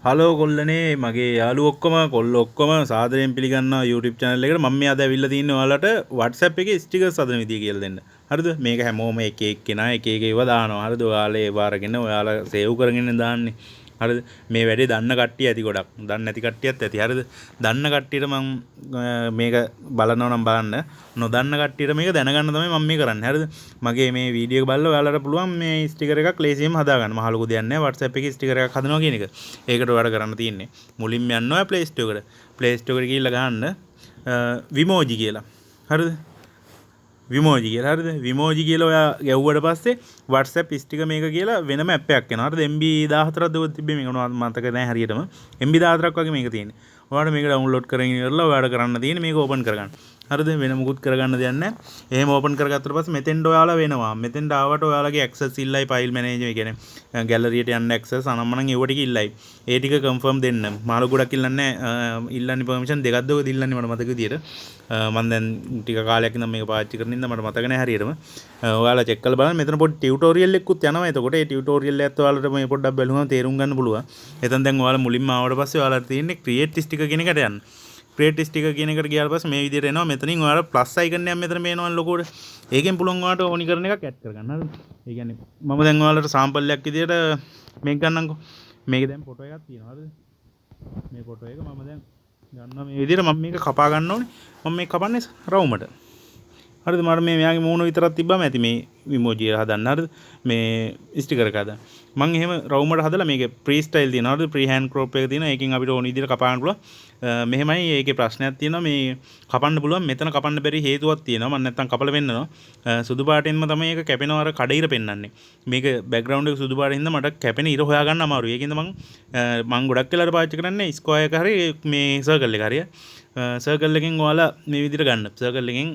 Hello කොල්ලනේ මගේ යාළුවෝ ඔක්කොම සාදරයෙන් පිළිගන්නවා YouTube channel එකට. මම මේ අද ඇවිල්ලා තින්නේ ඔයාලට WhatsApp එකේ ස්ටිකර්ස් හදන විදිය කියලා දෙන්න. හරිද? මේක හැමෝම එක කෙනා එක ඒවා දානවා. හරිද? ඔයාලා ඒව අරගෙන ඔයාලා සේව් කරගෙන දාන්නේ. හරිද? මේ වැඩේ දන්න කට්ටිය ඇති ගොඩක්. දන්නේ නැති කට්ටියත් ඇති. හරිද? දන්න කට්ටියට මම මේක බලනවා නම් බලන්න. නොදන්න කට්ටියට මේක දැනගන්න තමයි මම මේ කරන්නේ. හරිද? මගේ මේ වීඩියෝ එක බලලා ඔයාලට පුළුවන් මේ ස්ටිකර් එකක් ලේසියෙන්ම හදාගන්න. මහ ලොකු දෙයක් නෑ. WhatsApp එකේ ස්ටිකර් එකක් හදනවා කියන එක. ඒකට වැඩ කරන්න තියෙන්නේ මුලින්ම යන්න ඔය Play Store එකට. Play Store එකට ගිහිල්ලා ගහන්න විමෝජි කියලා. හරිද? විමෝජි කියලා. හරිද? විමෝජි කියලා ඔයා ගැව්වට පස්සේ WhatsApp ස්ටිකර් මේක කියලා වෙනම ඇප් එකක් එනවා. හරිද? MB 14ක් දවස් තිබ්බේ මේක මතක නැහැ හරියටම. MB 14ක් වගේ මේක තියෙන්නේ. ඔයාලට මේක ඩවුන්ලෝඩ් කරගෙන ඉවරලා ඔයාලට කරන්න තියෙන්නේ මේක ඕපන් කරගන්න. හරිද? වෙන මුකුත් කරගන්න දෙයක් නැහැ. එහෙම ඕපන් කරගත්තට පස්සේ මෙතෙන්ට ඔයාලා වෙනවා. මෙතෙන්ට ආවට ඔයාලගේ access ඉල්ලයි file manager කියන්නේ gallery එකට යන්න access අනම්මනම් ඒව ටික ඉල්ලයි. ඒ ටික confirm දෙන්න. මාළු ගොඩක් ඉල්ලන්නේ ඉල්ලන්නේ permission දෙකක් දවද ඉල්ලන්නේ මට මතක විදියට. මම දැන් ටික කාලයක් ඉඳන් මේක පාවිච්චි කරන ඉඳන් මට මතක නැහැ හරියටම. ඔයාලා check කරලා බලන්න මෙතන පොඩි tutorial එකකුත් යනවා. එතකොට ඒ tutorial එකත් ඔයාලට මේ පොඩ්ඩක් බලුවම තේරුම් ගන්න පුළුවන්. එතෙන් දැන් ඔයාලා මුලින්ම ආවට පස්සේ ඔයාලට තියෙන්නේ create sticker කියන එකට යන්න. create sticker කියන එකට ගියාට පස්සේ මේ විදිහට එනවා. මෙතනින් ඔයාලා plus icon එකක් මෙතන මේනවනේ ලොකුවට. ඒකෙන් පුළුවන් ඔයාලට ඕනි කරන එකක් add කරගන්න. හරිද? ඒ කියන්නේ මම දැන් ඔයාලට sample එකක් විදිහට මේක ගන්නම්කෝ. මේකේ දැන් ෆොටෝ එකක් තියෙනවා. හරිද? මේ ෆොටෝ එක මම දැන් ගන්නවා මේ විදිහට. මම මේක කපා ගන්න ඕනේ. මම මේක කපන්නේ රවුමට. හරිද? මට මේ මෙයාගේ මූණ විතරක් තිබ්බම ඇති මේ ඉමෝජි එක හදන්න. හරිද? මේ ස්ටිකර් එක හදන්න. මම එහෙම රවුමට හදලා මේකේ ප්‍රී ස්ටයිල් තියෙනවා. හරිද? ප්‍රී හෑන්ඩ් ක්‍රොප් එක තියෙනවා. ඒකෙන් අපිට ඕන විදිහට කපා ගන්න පුළුවන්. මෙහෙමයි ඒකේ ප්‍රශ්නයක් තියෙනවා. මේ කපන්න පුළුවන්. මෙතන කපන්න බැරි හේතුවක් තියෙනවා. මම නැත්තම් කපලා පෙන්නනවා. සුදු පාටින්ම තමයි ඒක කැපෙනවා අර කඩ පෙන්නන්නේ. මේක බෑග්ග්‍රවුන්ඩ් එක සුදු පාටින් හින්දා මට කැපෙන ඉර හොයාගන්න අමාරුයි. ඒකින්ද මම ගොඩක් වෙලාවට පාවිච්චි කරන්නේ ස්ක්වයර් එක හරි මේ සර්කල් එක හරිය. සර්කල් එකෙන් ඔයාලා මේ විදිහට ගන්න. සර්කල් එකෙන්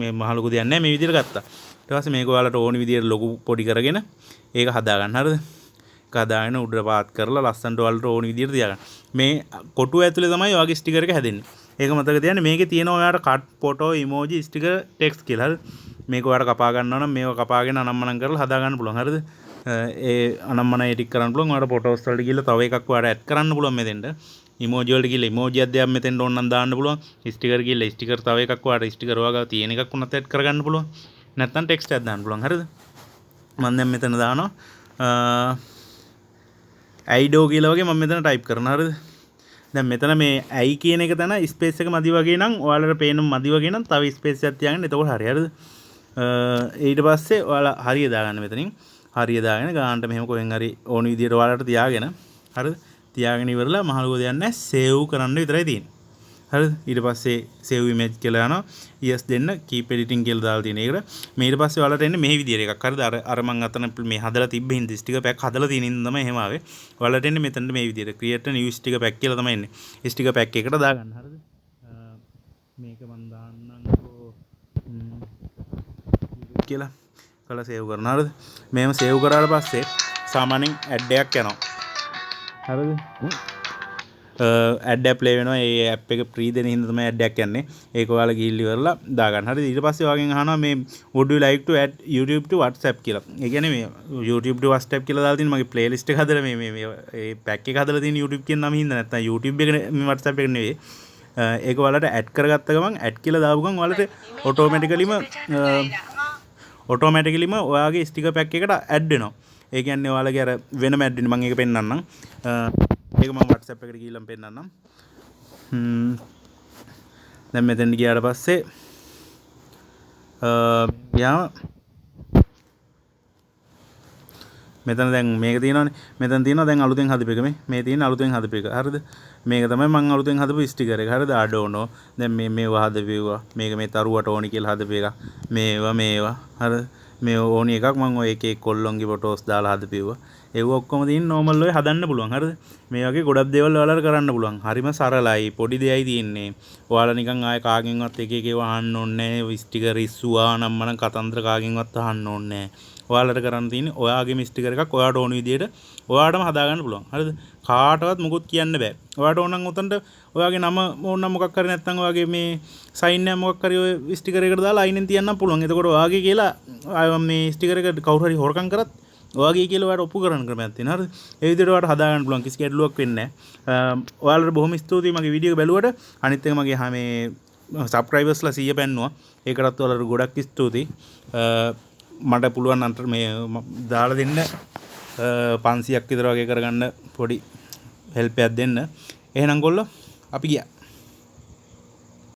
මේ මහ ලොකු දෙයක් නැහැ. මේ විදිහට ගත්තා. ඊට පස්සේ මේක ඔයාලට ඕනි විදිහට ලොකු පොඩි කරගෙන ඒක හදා ගන්න. හරිද? කදාගෙන උඩට පාත් කරලා ලස්සනට ඔයාලට ඕනි විදිහට තියාගන්න. මේ කොටුව ඇතුලේ තමයි ඔයාගේ ස්ටිකර් එක හැදෙන්නේ. ඒක මතක තියාගන්න. මේකේ තියෙනවා ඔයාලට කට් ෆොටෝ ඉමෝජි ස්ටිකර් ටෙක්ස්ට් කියලා. හරිද? මේක ඔයාලට කපා ගන්නවා නම් මේව කපාගෙන අනම්මනම් කරලා හදා ගන්න පුළුවන්. හරිද? ඒ අනම්මන එඩිට් කරන්න පුළුවන්. ඔයාලට ෆොටෝස් වලට ගිහලා තව එකක් ඔයාලට ඇඩ් කරන්න පුළුවන් මෙතෙන්ට. ඉමෝජි වලට ගිහලා ඉමෝජි අධ්‍යයන මෙතෙන්ට ඕන නම් දාන්න පුළුවන්. ස්ටිකර් ගිහලා ස්ටිකර් තව එකක් ඔයාලට ස්ටිකර් වගා තියෙන එකක් උනත් ඇඩ් කරගන්න පුළුවන්. නැත්නම් ටෙක්ස්ට් එකක් දාන්න පුළුවන්. හරිද? මම දැන් මෙතන දානවා ඇයිඩෝ කියලා වගේ මම මෙතන ටයිප් කරනවා. හරිද? දැන් මෙතන මේ ඇයි කියන එක තන ස්පේස් එක මදි වගේ නම් ඔයාලට පේන මදි වගේ නම් තව ස්පේස් එකක් තියාගන්න. එතකොට හරි. හරිද? ඊට පස්සේ ඔයාලා හරිය දාගන්න මෙතනින්. හරිය දාගෙන ගානට මෙහෙම කොහෙන් හරි ඕන විදියට ඔයාලට තියාගෙන. හරිද? තියාගෙන ඉවරලා මහලුව දෙයක් නැහැ. සේව් කරන්න විතරයි තියෙන්නේ. හරිද? ඊට පස්සේ save image කියලා යනවා. yes දෙන්න keep editing කියලා දාලා තියෙන එකට. මේ ඊට පස්සේ ඔයාලට එන්නේ මේ විදියට එකක්. හරිද? අර මං අතන මේ හදලා තිබ්බ හින්දා sticker pack හදලා තියෙන හින්දා තමයි එහෙම ආවේ. ඔයාලට එන්නේ මෙතනට මේ විදියට create a new sticker pack කියලා තමයි එන්නේ. sticker pack එකට දාගන්න. හරිද? මේක මං දාන්නම්කෝ කියලා කළා save කරනවා. හරිද? මේව save කරාට පස්සේ සාමාන්‍යයෙන් add එකක් යනවා. හරිද? ඇඩ් එක ප්ලේ වෙනවා. ඒ ඇප් එක ප්‍රී දෙන හින්දා තමයි ඇඩ් එකක් යන්නේ. ඒක ඔයාලා ගිහිල්ලා ඉවරලා දාගන්න. හරිද? ඊට පස්සේ ඔයාගෙන් අහනවා මේ would you like to add YouTube to WhatsApp කියලා. ඒ කියන්නේ මේ YouTube to WhatsApp කියලා දාලා තියෙන මගේ playlist එක හදලා මේ ඒ pack එක හදලා තියෙන YouTube කියන නම හින්දා නැත්නම් YouTube එක මේ WhatsApp එක නෙවෙයි. ඒක ඔයාලට ඇඩ් කරගත්ත ගමන් ඇඩ් කියලා දාපු ගමන් ඔයාලට ඔටෝමැටිකලිම ඔයාගේ ස්ටිකර් පැක් එකට ඇඩ් වෙනවා. ඒ කියන්නේ ඔයාලගේ අර වෙනම ඇඩ් වෙන මම ඒක පෙන්නන්නම්. ඒක මම WhatsApp එකට ගිහිල්ලා පෙන්නන්නම්. දැන් මෙතෙන් ගියාට පස්සේ යාම මෙතන දැන් මේක තියෙනවානේ. මෙතන තියෙනවා දැන් අලුතෙන් හදපු එක මේ තියෙන අලුතෙන් හදපු එක. හරිද? මේක තමයි මම අලුතෙන් හදපු ස්ටිකර් එක. හරිද? ආඩෝනෝ. දැන් මේවා හදපුවා. මේක මේ තරුවට ඕනි කියලා හදපු එක. මේවා. හරිද? මේ ඕනි එකක් මම ඔය එක කොල්ලොන්ගේ ෆොටෝස් දාලා හදපුවා. ඒව ඔක්කොම තියෙන normal ඔය හදන්න පුළුවන්. හරිද? මේ වගේ ගොඩක් දේවල් ඔයාලට කරන්න පුළුවන්. හරිම සරලයි. පොඩි දෙයයි තියෙන්නේ. ඔයාලා නිකන් ආයේ කාගෙන්වත් එක එක ඒවා අහන්න ඕනේ නැහැ. ස්ටිකර් ඉස්සුවා නම් මනම් කතන්දර කාගෙන්වත් අහන්න ඕනේ නැහැ. ඔයාලට කරන්න තියෙන්නේ ඔයාගේම ස්ටිකර් එකක් ඔයාට ඕන විදියට ඔයාටම හදාගන්න පුළුවන්. හරිද? කාටවත් මොකුත් කියන්න බෑ. ඔයාට ඕන නම් උතන්ට ඔයාගේ නම ඕන නම් මොකක් කරේ නැත්නම් ඔයාගේ මේ සයින් එක මොකක් කරේ ඔය ස්ටිකර් එකට දාලා අයිනෙන් තියන්න පුළුවන්. එතකොට ඔයාගේ කියලා මේ ස්ටිකර් එක කවුරු හරි හොරකම් කරත් ඔයගේ කියලා ඔයාලට ඔප්පු කරන්න ක්‍රමයක් තියෙනවා. හරිද? ඒ විදිහට ඔයාලට හදා ගන්න පුළුවන්. කිසි ගැටලුවක් වෙන්නේ නැහැ. ඔයාලට බොහොම ස්තුතියි මගේ වීඩියෝ එක බැලුවට. අනිත් එක මගේ මේ සබ්ස්ක්‍රයිබර්ස්ලා 100 පැන්නුවා. ඒකටත් ඔයාලට ගොඩක් ස්තුතියි. මට පුළුවන් අන්තර මේ දාලා දෙන්න 500ක් විතර වගේ කරගන්න පොඩි හෙල්ප් එකක් දෙන්න. එහෙනම් ගොල්ලෝ අපි ගියා.